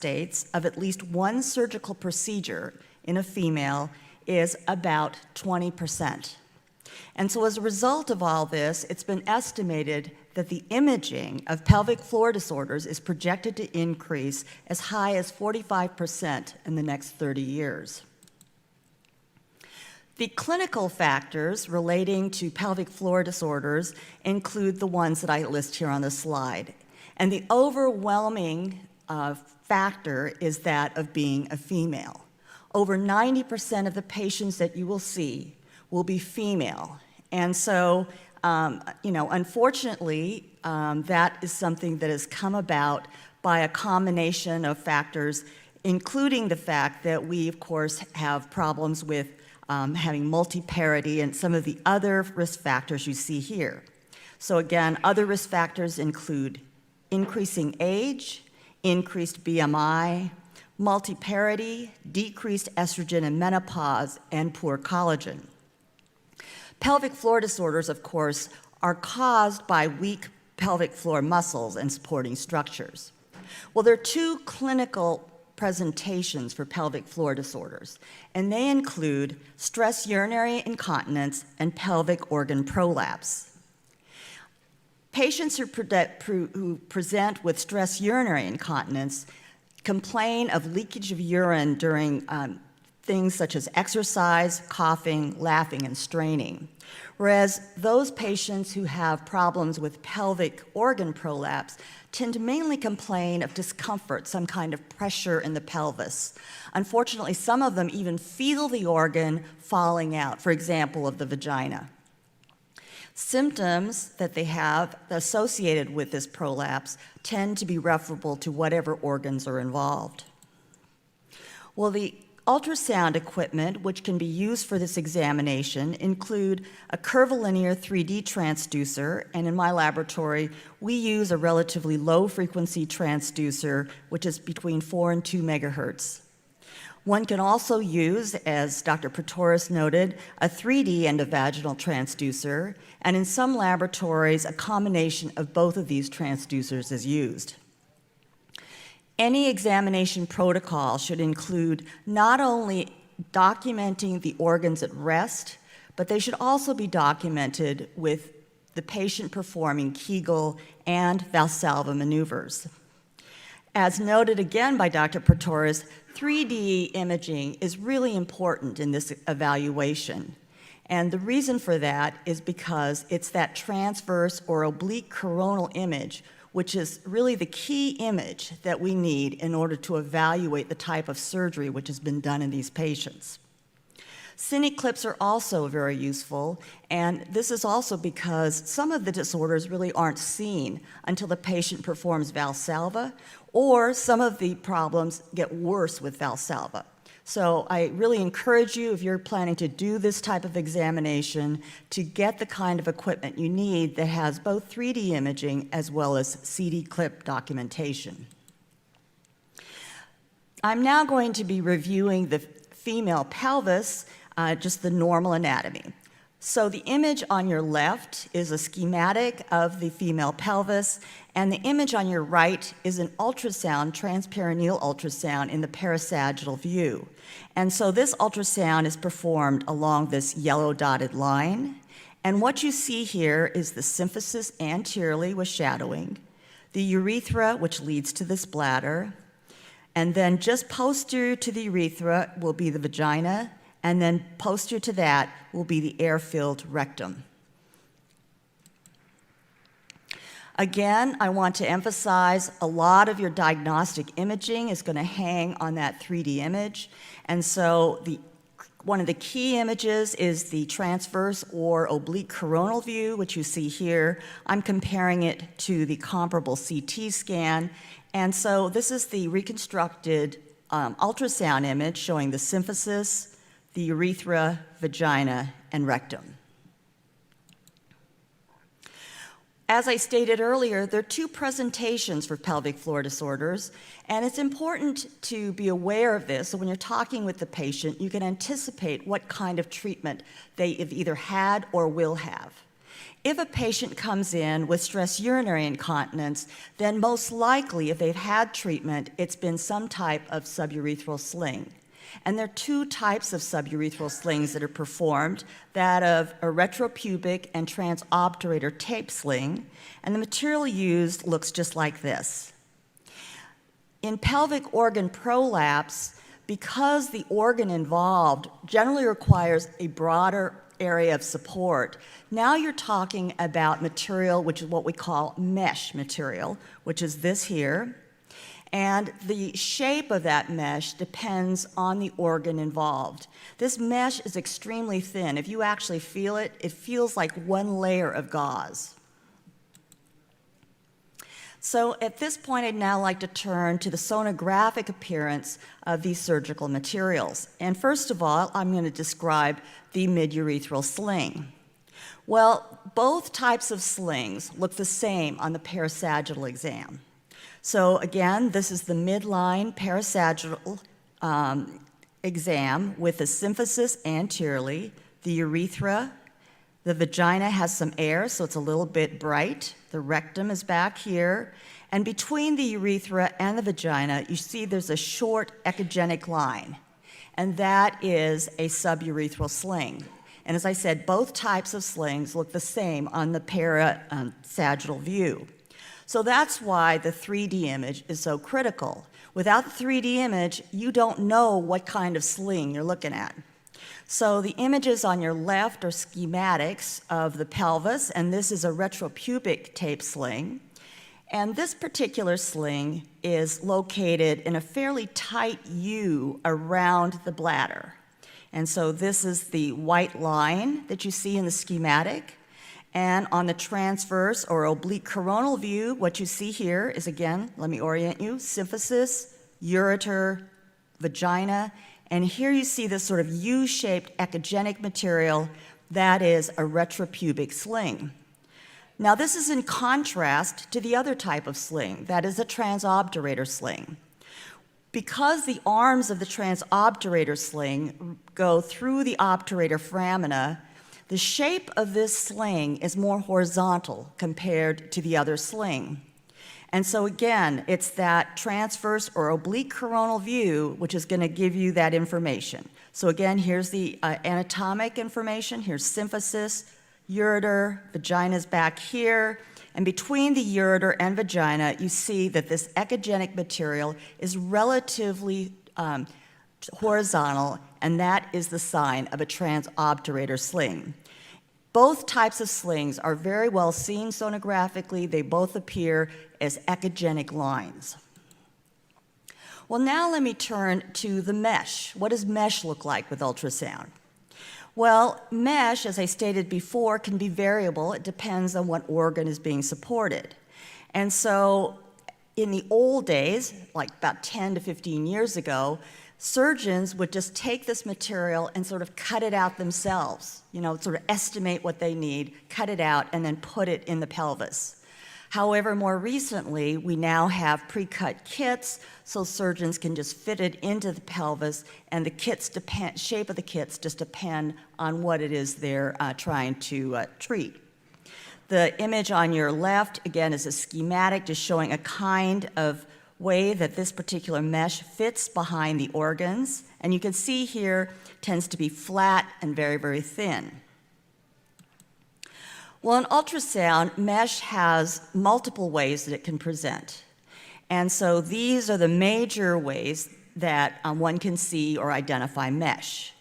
States of at least one surgical procedure in a female is about 20%. And so as a result of all this, it's been estimated that the imaging of pelvic floor disorders is projected to increase as high as 45% in the next 30 years. The clinical factors relating to pelvic floor disorders include the ones that I list here on the slide. And the overwhelming factor is that of being a female. Over 90% of the patients that you will see will be female. And so, unfortunately, that is something that has come about by a combination of factors, including the fact that we, of course, have problems with having multiparity and some of the other risk factors you see here. So again, other risk factors include increasing age, increased BMI, multiparity, decreased estrogen and menopause, and poor collagen. Pelvic floor disorders, of course, are caused by weak pelvic floor muscles and supporting structures. Well, there are two clinical presentations for pelvic floor disorders, and they include stress urinary incontinence and pelvic organ prolapse. Patients who present with stress urinary incontinence complain of leakage of urine during things such as exercise, coughing, laughing, and straining. Whereas those patients who have problems with pelvic organ prolapse tend to mainly complain of discomfort, some kind of pressure in the pelvis. Unfortunately, some of them even feel the organ falling out, for example, of the vagina. Symptoms that they have associated with this prolapse tend to be referable to whatever organs are involved. Well, the ultrasound equipment, which can be used for this examination, include a curvilinear 3D transducer, and in my laboratory, we use a relatively low-frequency transducer, which is between 4 and 2 megahertz. One can also use, as Dr. Pretorius noted, a 3D endovaginal transducer, and in some laboratories, a combination of both of these transducers is used. Any examination protocol should include not only documenting the organs at rest, but they should also be documented with the patient performing Kegel and Valsalva maneuvers. As noted again by Dr. Pretorius, 3D imaging is really important in this evaluation. And the reason for that is because it's that transverse or oblique coronal image, which is really the key image that we need in order to evaluate the type of surgery which has been done in these patients. Cine clips are also very useful, and this is also because some of the disorders really aren't seen until the patient performs Valsalva, or some of the problems get worse with Valsalva. So I really encourage you, if you're planning to do this type of examination, to get the kind of equipment you need that has both 3D imaging as well as CD clip documentation. I'm now going to be reviewing the female pelvis, just the normal anatomy. So the image on your left is a schematic of the female pelvis, and the image on your right is an ultrasound, transperineal ultrasound in the parasagittal view. And so this ultrasound is performed along this yellow dotted line. And what you see here is the symphysis anteriorly with shadowing, the urethra, which leads to this bladder, and then just posterior to the urethra will be the vagina, and then posterior to that will be the air-filled rectum. Again, I want to emphasize a lot of your diagnostic imaging is going to hang on that 3D image. And so one of the key images is the transverse or oblique coronal view, which you see here. I'm comparing it to the comparable CT scan. And so this is the reconstructed ultrasound image showing the symphysis, the urethra, vagina, and rectum. As I stated earlier, there are two presentations for pelvic floor disorders, and it's important to be aware of this, so when you're talking with the patient, you can anticipate what kind of treatment they have either had or will have. If a patient comes in with stress urinary incontinence, then most likely, if they've had treatment, it's been some type of suburethral sling. And there are two types of suburethral slings that are performed, that of a retropubic and transobturator tape sling, and the material used looks just like this. In pelvic organ prolapse, because the organ involved generally requires a broader area of support, now you're talking about material which is what we call mesh material, which is this here. And the shape of that mesh depends on the organ involved. This mesh is extremely thin. If you actually feel it, it feels like one layer of gauze. So at this point, I'd now like to turn to the sonographic appearance of these surgical materials. And first of all, I'm going to describe the midurethral sling. Well, both types of slings look the same on the parasagittal exam. So again, this is the midline parasagittal exam with the symphysis anteriorly, the urethra. The vagina has some air, so it's a little bit bright. The rectum is back here. And between the urethra and the vagina, you see there's a short echogenic line. And that is a suburethral sling. And as I said, both types of slings look the same on the parasagittal view. So that's why the 3D image is so critical. Without the 3D image, you don't know what kind of sling you're looking at. So the images on your left are schematics of the pelvis, and this is a retropubic tape sling. And this particular sling is located in a fairly tight U around the bladder. And so this is the white line that you see in the schematic. And on the transverse or oblique coronal view, what you see here is, again, let me orient you, symphysis, ureter, vagina, and here you see this sort of U-shaped echogenic material that is a retropubic sling. Now this is in contrast to the other type of sling, that is a transobturator sling. Because the arms of the transobturator sling go through the obturator foramina, the shape of this sling is more horizontal compared to the other sling. And so again, it's that transverse or oblique coronal view which is going to give you that information. So again, here's the anatomic information. Here's symphysis, ureter, vagina's back here. And between the ureter and vagina, you see that this echogenic material is relatively horizontal, and that is the sign of a transobturator sling. Both types of slings are very well seen sonographically. They both appear as echogenic lines. Well, now let me turn to the mesh. What does mesh look like with ultrasound? Well, mesh, as I stated before, can be variable. It depends on what organ is being supported. And so in the old days, like about 10 to 15 years ago, surgeons would just take this material and sort of cut it out themselves, sort of estimate what they need, cut it out, and then put it in the pelvis. However, more recently, we now have pre-cut kits, so surgeons can just fit it into the pelvis, and the shape of the kits just depend on what it is they're trying to treat. The image on your left, again, is a schematic just showing a kind of way that this particular mesh fits behind the organs. And you can see here, tends to be flat and very, very thin. Well, in ultrasound, mesh has multiple ways that it can present. And so these are the major ways that one can see or identify mesh.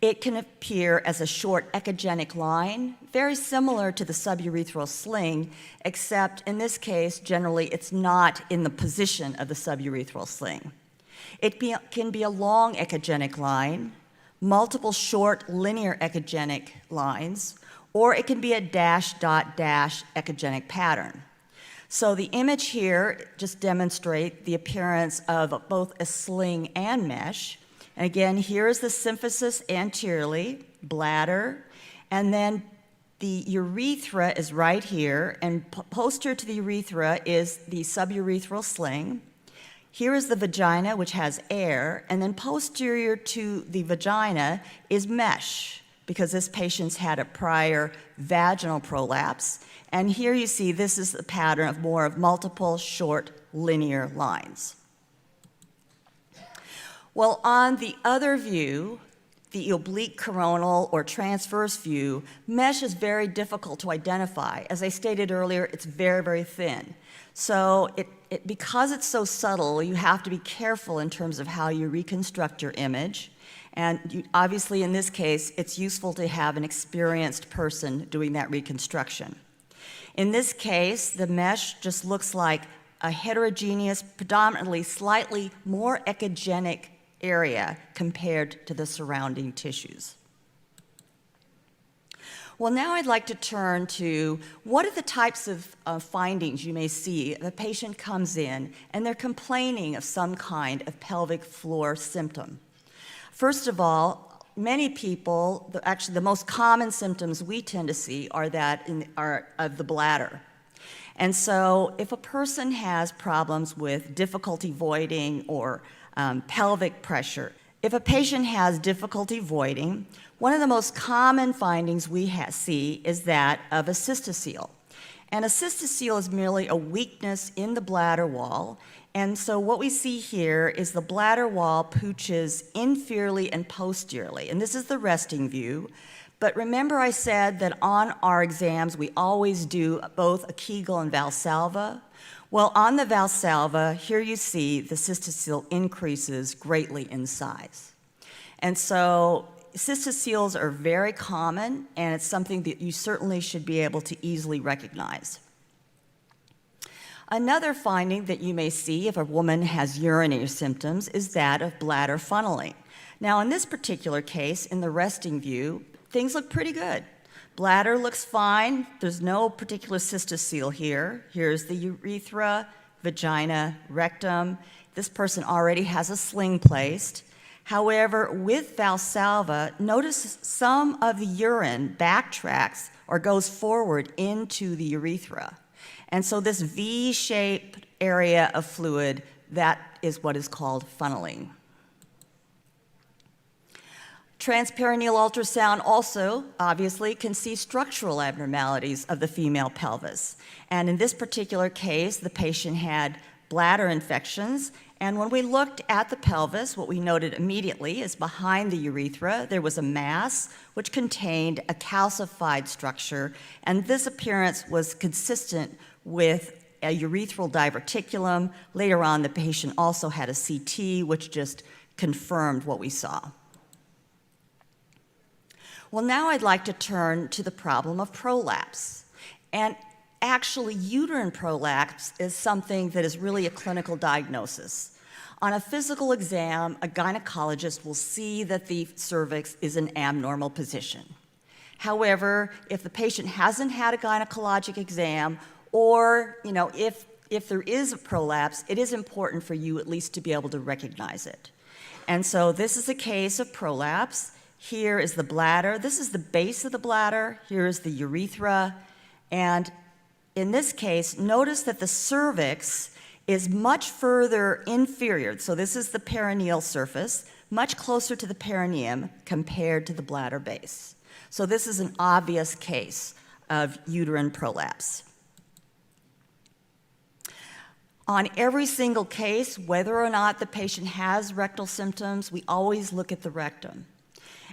It can appear as a short echogenic line, very similar to the suburethral sling, except in this case, generally, it's not in the position of the suburethral sling. It can be a long echogenic line, multiple short linear echogenic lines, or it can be a dash, dot, dash echogenic pattern. So the image here just demonstrates the appearance of both a sling and mesh. And again, here is the symphysis anteriorly, bladder, and then the urethra is right here, and posterior to the urethra is the suburethral sling. Here is the vagina, which has air, and then posterior to the vagina is mesh. because this patient's had a prior vaginal prolapse. And here you see this is the pattern of more of multiple short linear lines. Well, on the other view, the oblique coronal or transverse view, mesh is very difficult to identify. As I stated earlier, it's very, very thin. So because it's so subtle, you have to be careful in terms of how you reconstruct your image. And obviously, in this case, it's useful to have an experienced person doing that reconstruction. In this case, the mesh just looks like a heterogeneous, predominantly slightly more echogenic area compared to the surrounding tissues. Well, now I'd like to turn to what are the types of findings you may see if a patient comes in and they're complaining of some kind of pelvic floor symptom. First of all, many people, actually the most common symptoms we tend to see are of the bladder. And so if a person has problems with difficulty voiding or pelvic pressure, if a patient has difficulty voiding, one of the most common findings we see is that of a cystocele. And a cystocele is merely a weakness in the bladder wall. And so what we see here is the bladder wall pooches inferiorly and posteriorly. And this is the resting view. But remember I said that on our exams we always do both a Kegel and Valsalva. Well, on the Valsalva, here you see the cystocele increases greatly in size. And so cystoceles are very common, and it's something that you certainly should be able to easily recognize. Another finding that you may see if a woman has urinary symptoms is that of bladder funneling. Now, in this particular case, in the resting view, things look pretty good. Bladder looks fine. There's no particular cystocele here. Here's the urethra, vagina, rectum. This person already has a sling placed. However, with Valsalva, notice some of the urine backtracks or goes forward into the urethra. And so this V-shaped area of fluid, that is what is called funneling. Transperineal ultrasound also, obviously, can see structural abnormalities of the female pelvis. And in this particular case, the patient had bladder infections. And when we looked at the pelvis, what we noted immediately is behind the urethra, there was a mass which contained a calcified structure. And this appearance was consistent with a urethral diverticulum. Later on, the patient also had a CT, which just confirmed what we saw. Well, now I'd like to turn to the problem of prolapse. And actually, uterine prolapse is something that is really a clinical diagnosis. On a physical exam, a gynecologist will see that the cervix is in abnormal position. However, if the patient hasn't had a gynecologic exam, or if there is a prolapse, it is important for you at least to be able to recognize it. And so this is a case of prolapse. Here is the bladder. This is the base of the bladder. Here is the urethra. And in this case, notice that the cervix is much further inferior. So this is the perineal surface, much closer to the perineum compared to the bladder base. So this is an obvious case of uterine prolapse. On every single case, whether or not the patient has rectal symptoms, we always look at the rectum.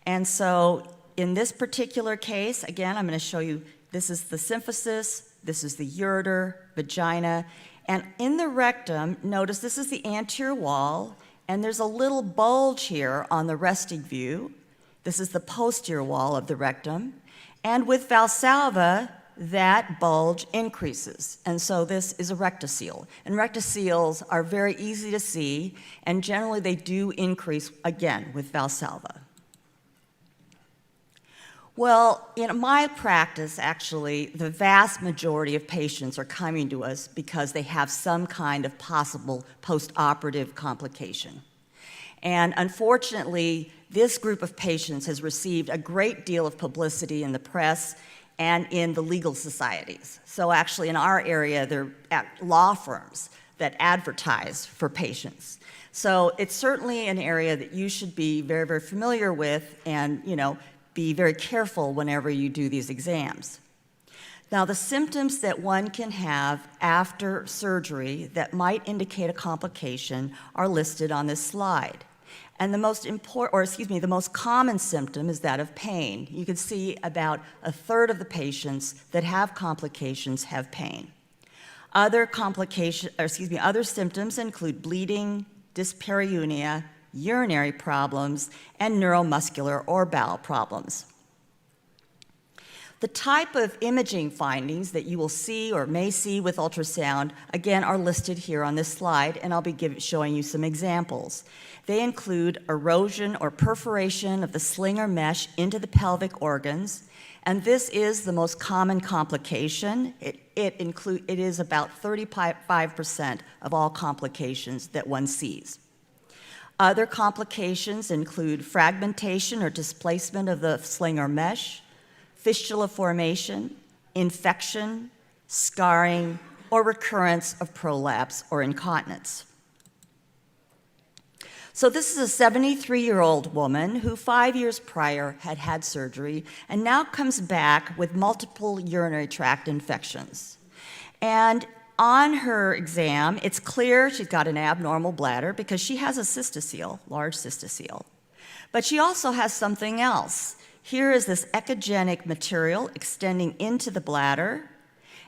And so in this particular case, again, I'm going to show you, this is the symphysis, this is the ureter, vagina, and in the rectum, notice this is the anterior wall, and there's a little bulge here on the resting view. This is the posterior wall of the rectum. And with Valsalva, that bulge increases. And so this is a rectocele. And rectoceles are very easy to see, and generally they do increase, again, with Valsalva. Well, in my practice, actually, the vast majority of patients are coming to us because they have some kind of possible postoperative complication. And unfortunately, this group of patients has received a great deal of publicity in the press and in the legal societies. So actually, in our area, there are law firms that advertise for patients. So it's certainly an area that you should be very, very familiar with and, be very careful whenever you do these exams. Now, the symptoms that one can have after surgery that might indicate a complication are listed on this slide. And the most common symptom is that of pain. You can see about a third of the patients that have complications have pain. Other symptoms include bleeding, dyspareunia, urinary problems, and neuromuscular or bowel problems. The type of imaging findings that you will see or may see with ultrasound, again, are listed here on this slide, and I'll be showing you some examples. They include erosion or perforation of the sling or mesh into the pelvic organs, and this is the most common complication. It is about 35% of all complications that one sees. Other complications include fragmentation or displacement of the sling or mesh, fistula formation, infection, scarring, or recurrence of prolapse or incontinence. So this is a 73-year-old woman who 5 years prior had had surgery and now comes back with multiple urinary tract infections. And on her exam, it's clear she's got an abnormal bladder because she has a cystocele, large cystocele. But she also has something else. Here is this echogenic material extending into the bladder,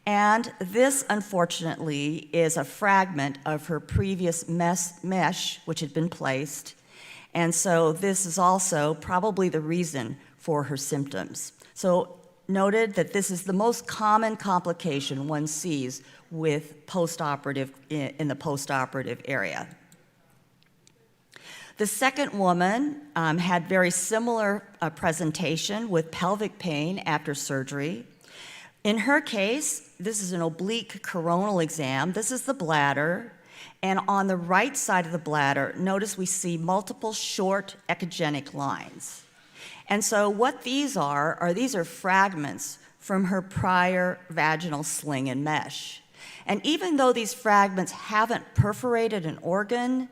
and this, unfortunately, is a fragment of her previous mesh, which had been placed, and so this is also probably the reason for her symptoms. So noted that this is the most common complication one sees with in the postoperative area. The second woman had very similar presentation with pelvic pain after surgery. In her case, this is an oblique coronal exam. This is the bladder, and on the right side of the bladder, notice we see multiple short echogenic lines. And so what these are fragments from her prior vaginal sling and mesh. And even though these fragments haven't perforated an organ,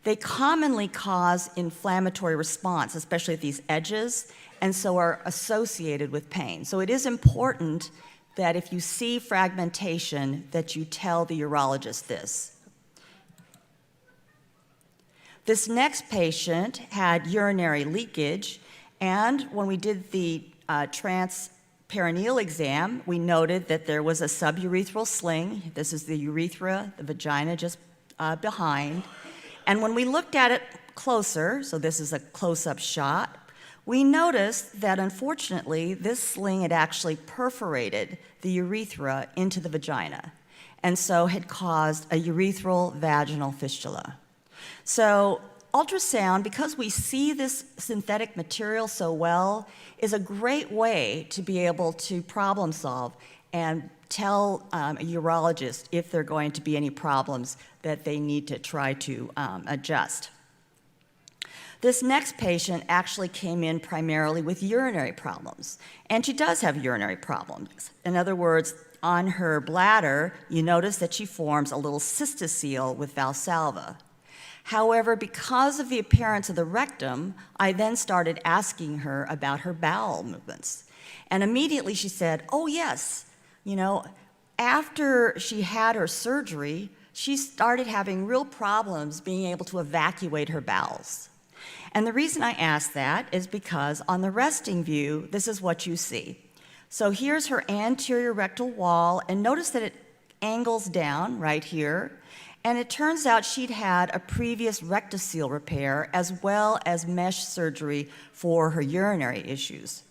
they commonly cause inflammatory response, especially at these edges, and so are associated with pain. So it is important that if you see fragmentation, that you tell the urologist this. This next patient had urinary leakage, and when we did the transperineal exam, we noted that there was a suburethral sling. This is the urethra, the vagina just behind. And when we looked at it closer, so this is a close-up shot, we noticed that unfortunately this sling had actually perforated the urethra into the vagina, and so had caused a urethral vaginal fistula. So ultrasound, because we see this synthetic material so well, is a great way to be able to problem solve and tell a urologist if there are going to be any problems that they need to try to adjust. This next patient actually came in primarily with urinary problems, and she does have urinary problems. In other words, on her bladder, you notice that she forms a little cystocele with valsalva. However, because of the appearance of the rectum, I then started asking her about her bowel movements. And immediately she said, oh yes, after she had her surgery, she started having real problems being able to evacuate her bowels. And the reason I ask that is because on the resting view, this is what you see. So here's her anterior rectal wall, and notice that it angles down right here. And it turns out she'd had a previous rectocele repair as well as mesh surgery for her urinary issues.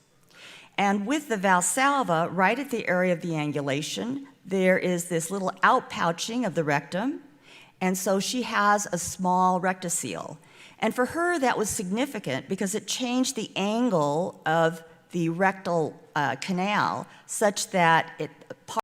And with the valsalva, right at the area of the angulation, there is this little outpouching of the rectum, and so she has a small rectocele. And for her, that was significant because it changed the angle of the rectal canal such that it